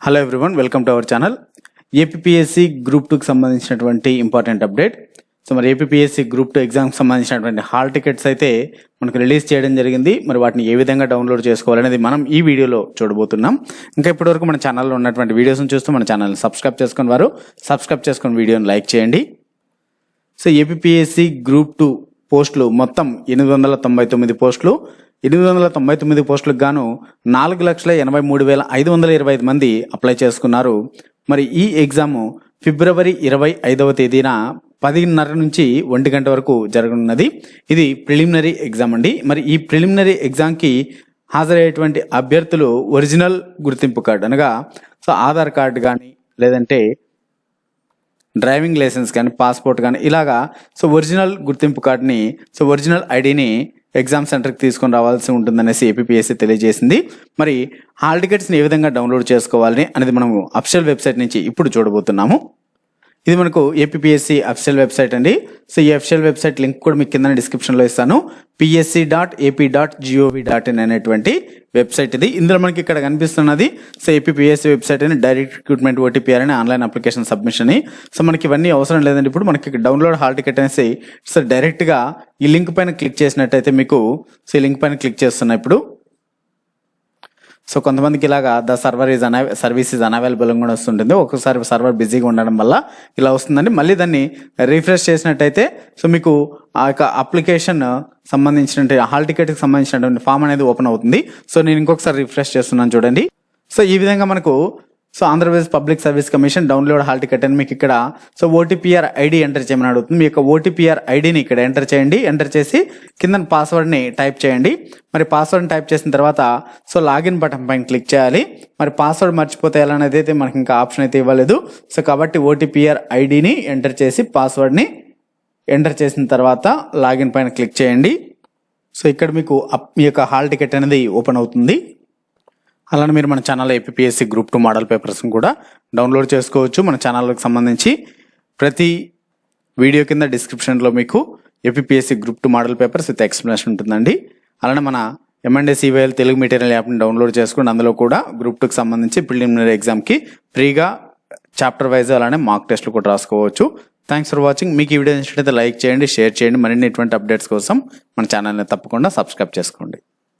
Hello everyone, welcome to our channel. APSC group 2కి సంబంధించినటువంటి important update. So మరి APSC group 2 ఎగ్జామ్కి సంబంధించినటువంటి హాల్ టికెట్స్ అయితే మనకు రిలీజ్ చేయడం జరిగింది. మరి వాటిని ఏ విధంగా డౌన్లోడ్ చేసుకోవాలనేది మనం ఈ వీడియోలో చూడబోతున్నాం. ఇంకా ఇప్పటివరకు మన ఛానల్లో ఉన్నటువంటి వీడియోస్ని చూస్తూ మన ఛానల్ని సబ్స్క్రైబ్ చేసుకుని వారు సబ్స్క్రైబ్ చేసుకుని వీడియోని లైక్ చేయండి. సో ఏపీఎస్సి గ్రూప్ 2 పోస్టులు మొత్తం 899 పోస్టులు. 899 పోస్టులకు గాను 4,83,525 మంది అప్లై చేసుకున్నారు. మరి ఈ ఎగ్జామ్ ఫిబ్రవరి 25వ తేదీన 10:30 నుంచి 1 గంట వరకు జరగనున్నది. ఇది ప్రిలిమినరీ ఎగ్జామ్ అండి. మరి ఈ ప్రిలిమినరీ ఎగ్జామ్కి హాజరయ్యేటువంటి అభ్యర్థులు ఒరిజినల్ గుర్తింపు కార్డు అనగా సో ఆధార్ కార్డు కానీ లేదంటే డ్రైవింగ్ లైసెన్స్ కానీ పాస్పోర్ట్ కానీ ఇలాగా సో ఒరిజినల్ గుర్తింపు కార్డుని సో ఒరిజినల్ ఐడిని ఎగ్జామ్ సెంటర్కి తీసుకొని రావాల్సి ఉంటుందనేసి ఏపీఎస్సి తెలియజేసింది. మరి హాల్ టికెట్స్ని ఏ విధంగా డౌన్లోడ్ చేసుకోవాలని అనేది మనము అఫిషియల్ వెబ్సైట్ నుంచి ఇప్పుడు చూడబోతున్నాము. ఇది మనకు ఏపీఎస్సి అఫిషియల్ వెబ్సైట్ అండి. సో ఈ అఫిషియల్ వెబ్సైట్ లింక్ కూడా మీకు కింద డిస్క్రిప్షన్లో ఇస్తాను. psc.ap.gov.in అనేటువంటి వెబ్సైట్ ఇది. ఇందులో మనకి ఇక్కడ కనిపిస్తున్నది సో ఏపీఎస్సి వెబ్సైట్ అని డైరెక్ట్ రిక్రూట్మెంట్ ఓటీపీఆర్ అని ఆన్లైన్ అప్లికేషన్ సబ్మిషన్. సో మనకి ఇవన్నీ అవసరం లేదండి. ఇప్పుడు మనకి డౌన్లోడ్ హాల్ టికెట్ అనేసి సో డైరెక్ట్గా ఈ లింక్ పైన క్లిక్ చేసినట్టయితే మీకు సో ఈ లింక్ పైన క్లిక్ చేస్తున్నా ఇప్పుడు. సో కొంతమందికి ఇలాగా ద సర్వీస్ ఈజ్ అన్అవైలబుల్ కూడా వస్తుంటుంది. ఒక్కొక్కసారి సర్వర్ బిజీగా ఉండడం వల్ల ఇలా వస్తుందండి. మళ్ళీ దాన్ని రీఫ్రెష్ చేసినట్టయితే సో మీకు ఆ యొక్క అప్లికేషన్ సంబంధించినటువంటి హాల్ టికెట్కి సంబంధించినటువంటి ఫామ్ అనేది ఓపెన్ అవుతుంది. సో నేను ఇంకొకసారి రిఫ్రెష్ చేస్తున్నాను చూడండి. సో ఈ విధంగా మనకు so Andhra Pradesh public service commission download hall ticket అని మీకు ఇక్కడ సో ఓటీపీఆర్ ఐడి ఎంటర్ చేయమని అడుగుతుంది. మీ యొక్క ఓటీపీఆర్ ఐడిని ఇక్కడ ఎంటర్ చేయండి. ఎంటర్ చేసి కింద పాస్వర్డ్ని టైప్ చేయండి. మరి పాస్వర్డ్ని టైప్ చేసిన తర్వాత సో లాగిన్ బటన్ పైన క్లిక్ చేయాలి. మరి పాస్వర్డ్ మర్చిపోతే ఎలా అనేది అయితే మనకి ఇంకా ఆప్షన్ అయితే ఇవ్వలేదు. సో కాబట్టి ఓటీపీఆర్ ఐడిని ఎంటర్ చేసి పాస్వర్డ్ని ఎంటర్ చేసిన తర్వాత లాగిన్ పైన క్లిక్ చేయండి. సో ఇక్కడ మీకు మీ యొక్క హాల్ టికెట్ అనేది ఓపెన్ అవుతుంది. అలానే మీరు మన ఛానల్లో ఏపీఎస్సి గ్రూప్ 2 మోడల్ పేపర్స్ని కూడా డౌన్లోడ్ చేసుకోవచ్చు. మన ఛానల్కి సంబంధించి ప్రతి వీడియో కింద డిస్క్రిప్షన్లో మీకు APSC group 2 model papers with explanation ఉంటుందండి. అలానే మన M&A తెలుగు మెటీరియల్ యాప్ని డౌన్లోడ్ చేసుకుని అందులో కూడా గ్రూప్ 2కి సంబంధించి ప్రిలిమినరీ ఎగ్జామ్కి ఫ్రీగా చాప్టర్ వైజ్ అలానే మాక్ టెస్ట్లు కూడా రాసుకోవచ్చు. Thanks for watching. మీకు ఈ వీడియో నచ్చినట్లయితే లైక్ చేయండి, షేర్ చేయండి. మరిన్ని ఇటువంటి అప్డేట్స్ కోసం మన ఛానల్ని తప్పకుండా సబ్స్క్రైబ్ చేసుకోండి.